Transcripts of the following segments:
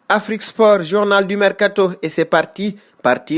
Afrique Sport, journal du Mercato, et c'est parti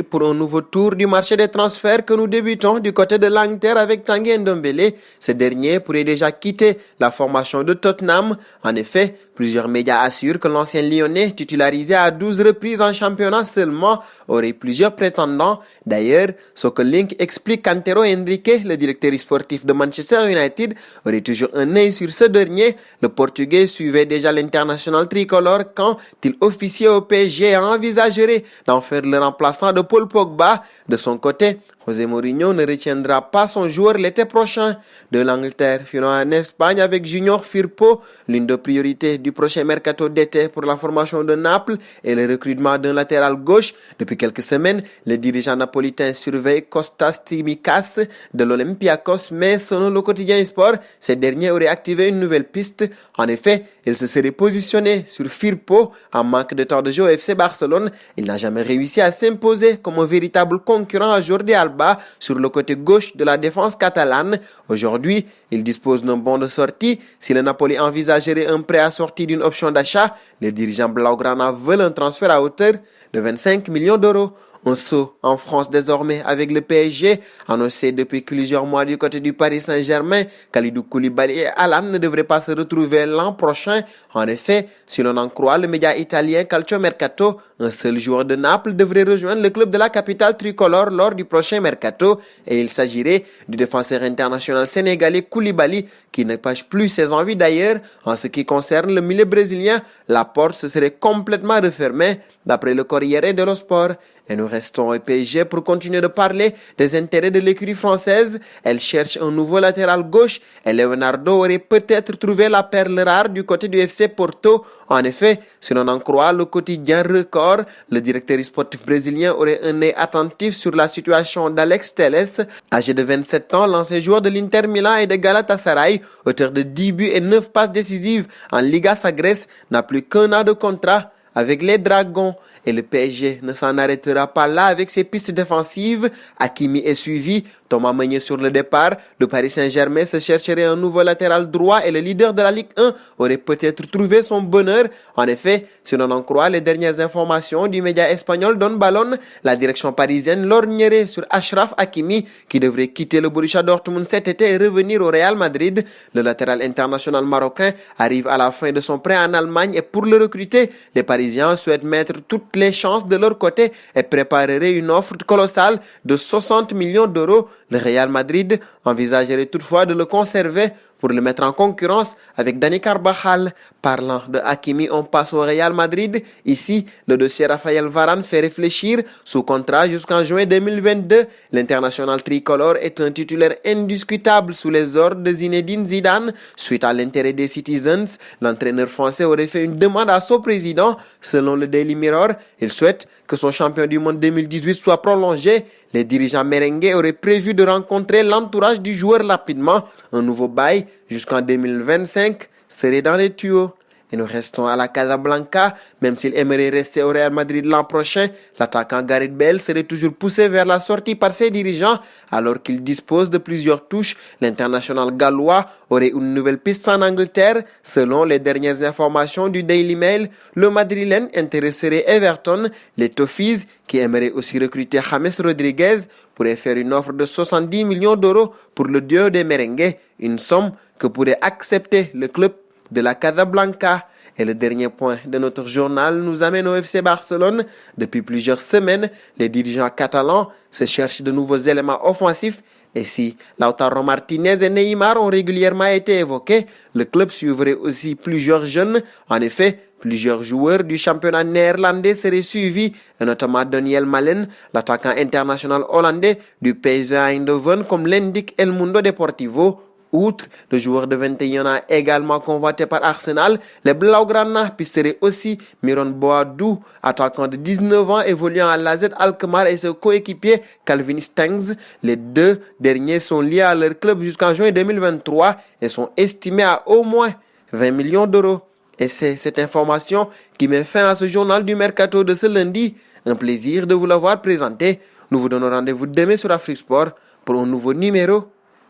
pour un nouveau tour du marché des transferts que nous débutons du côté de l'Angleterre avec Tanguy Ndombele. Ce dernier pourrait déjà quitter la formation de Tottenham. En effet, plusieurs médias assurent que l'ancien Lyonnais, titularisé à 12 reprises en championnat seulement, aurait plusieurs prétendants. D'ailleurs, Soccer explique qu'Antero Henrique, le directeur sportif de Manchester United, aurait toujours un œil sur ce dernier. Le Portugais suivait déjà l'international tricolore quand il officiait au PSG et envisagerait d'en faire le remplaçant de Paul Pogba. De son côté, José Mourinho ne retiendra pas son joueur l'été prochain. De l'Angleterre, filons en Espagne avec Junior Firpo, l'une des priorités du prochain mercato d'été pour la formation de Naples et le recrutement d'un latéral gauche. Depuis quelques semaines, les dirigeants napolitains surveillent Kostas Tsimikas de l'Olympiakos, mais selon le quotidien Sport, ces derniers auraient activé une nouvelle piste. En effet, il se serait positionné sur Firpo en manque de temps de jeu au FC Barcelone. Il n'a jamais réussi à s'imposer comme un véritable concurrent à Jordi Alba sur le côté gauche de la défense catalane. Aujourd'hui, il dispose d'un bon de sortie. Si le Napoli envisagerait un prêt assorti d'une option d'achat, les dirigeants blaugrana veulent un transfert à hauteur de 25 millions d'euros. Un saut en France désormais avec le PSG, annoncé depuis plusieurs mois du côté du Paris Saint-Germain. Kalidou Koulibaly et Alan ne devraient pas se retrouver l'an prochain. En effet, si l'on en croit le média italien Calciomercato, un seul joueur de Naples devrait rejoindre le club de la capitale tricolore lors du prochain mercato, et il s'agirait du défenseur international sénégalais Koulibaly qui ne cache plus ses envies d'ailleurs. En ce qui concerne le milieu brésilien, la porte se serait complètement refermée d'après le Corriere dello Sport. Et nous restons au PSG pour continuer de parler des intérêts de l'écurie française. Elle cherche un nouveau latéral gauche et Leonardo aurait peut-être trouvé la perle rare du côté du FC Porto. En effet, si l'on en croit le quotidien Record, le directeur sportif brésilien aurait un œil attentif sur la situation d'Alex Telles. Âgé de 27 ans, l'ancien joueur de l'Inter Milan et de Galatasaray, auteur de 10 buts et 9 passes décisives en Liga Sagres, n'a plus qu'un an de contrat avec les Dragons. Et le PSG ne s'en arrêtera pas là avec ses pistes défensives. Hakimi est suivi, Thomas Meunier sur le départ. Le Paris Saint-Germain se chercherait un nouveau latéral droit et le leader de la Ligue 1 aurait peut-être trouvé son bonheur. En effet, si l'on en croit les dernières informations du média espagnol Don Balón, la direction parisienne lorgnerait sur Achraf Hakimi qui devrait quitter le Borussia Dortmund cet été et revenir au Real Madrid. Le latéral international marocain arrive à la fin de son prêt en Allemagne et pour le recruter, les Parisiens souhaitent mettre toutes les chances de leur côté et prépareraient une offre colossale de 60 millions d'euros. Le Real Madrid envisagerait toutefois de le conserver pour le mettre en concurrence avec Dani Carvajal. Parlant de Hakimi, on passe au Real Madrid. Ici, le dossier Raphaël Varane fait réfléchir. Sous contrat jusqu'en juin 2022, l'international tricolore est un titulaire indiscutable sous les ordres de Zinedine Zidane. Suite à l'intérêt des Citizens, l'entraîneur français aurait fait une demande à son président. Selon le Daily Mirror, il souhaite que son champion du monde 2018 soit prolongé. Les dirigeants merengues auraient prévu de rencontrer l'entourage du joueur rapidement. Un nouveau bail jusqu'en 2025 serait dans les tuyaux. Et nous restons à la Casablanca. Même s'il aimerait rester au Real Madrid l'an prochain, l'attaquant Gareth Bale serait toujours poussé vers la sortie par ses dirigeants. Alors qu'il dispose de plusieurs touches, l'international gallois aurait une nouvelle piste en Angleterre. Selon les dernières informations du Daily Mail, le Madrilène intéresserait Everton. Les Toffees, qui aimeraient aussi recruter James Rodriguez, pourraient faire une offre de 70 millions d'euros pour le duo des merengues, une somme que pourrait accepter le club de la Casablanca. Et le dernier point de notre journal nous amène au FC Barcelone. Depuis plusieurs semaines, les dirigeants catalans se cherchent de nouveaux éléments offensifs. Et si Lautaro Martinez et Neymar ont régulièrement été évoqués, le club suivrait aussi plusieurs jeunes. En effet, plusieurs joueurs du championnat néerlandais seraient suivis, et notamment Daniel Malen, l'attaquant international hollandais du PSV Eindhoven, comme l'indique El Mundo Deportivo. Outre le joueur de 21 ans également convoité par Arsenal, les Blaugrana pisteraient aussi Miron Boadou, attaquant de 19 ans évoluant à l'AZ Alkmaar et ses coéquipiers Calvin Stengs. Les deux derniers sont liés à leur club jusqu'en juin 2023 et sont estimés à au moins 20 millions d'euros. Et c'est cette information qui met fin à ce journal du Mercato de ce lundi. Un plaisir de vous l'avoir présenté. Nous vous donnons rendez-vous demain sur Afrique Sport pour un nouveau numéro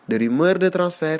de rumeurs de transfert.